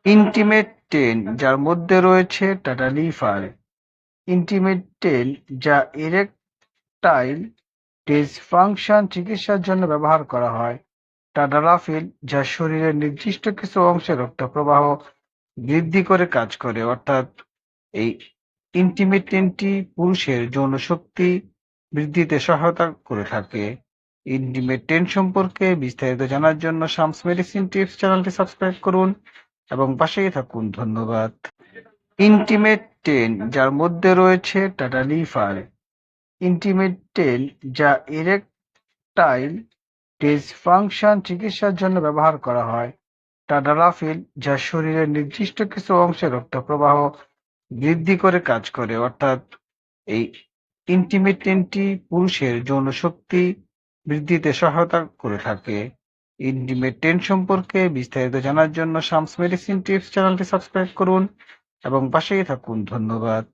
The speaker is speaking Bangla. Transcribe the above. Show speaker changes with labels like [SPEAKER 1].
[SPEAKER 1] ইন্টিমেট টেন, যার মধ্যে রয়েছে টাটালিফার। ইন্টিমেট টেন, যা ইরেকটাইল ডিসফাংশন চিকিৎসার জন্য ব্যবহার করা হয়। টাডালাফিল, যা শরীরের নির্দিষ্ট কিছু অংশে রক্ত প্রবাহ বৃদ্ধি করে কাজ করে। অর্থাৎ এই ইন্টিমেট টেনটি পুরুষের যৌন শক্তি বৃদ্ধিতে সহায়তা করে থাকে। ইন্টিমেট টেন সম্পর্কে বিস্তারিত জানার জন্য শামস মেডিসিন টিপস চ্যানেলটি সাবস্ক্রাইব করুন এবং পাশেই থাকুন। ধন্যবাদ। ইন্টিমেট টেন, যার মধ্যে রয়েছে টাটালিফার। ইন্টিমেট টেন, যা ইরেকটাইল ডিসফাংশন চিকিৎসার জন্য ব্যবহার করা হয়। টাডালাফিল, যা শরীরের নির্দিষ্ট কিছু অংশে রক্ত প্রবাহ বৃদ্ধি করে কাজ করে। অর্থাৎ এই ইন্টিমেট টেনটি পুরুষের যৌন শক্তি বৃদ্ধিতে সহায়তা করে থাকে। ইন্টিমেট টেন সম্পর্কে বিস্তারিত জানার জন্য শামস মেডিসিন টিপস চ্যানেলটি সাবস্ক্রাইব করুন এবং পাশেই থাকুন। ধন্যবাদ।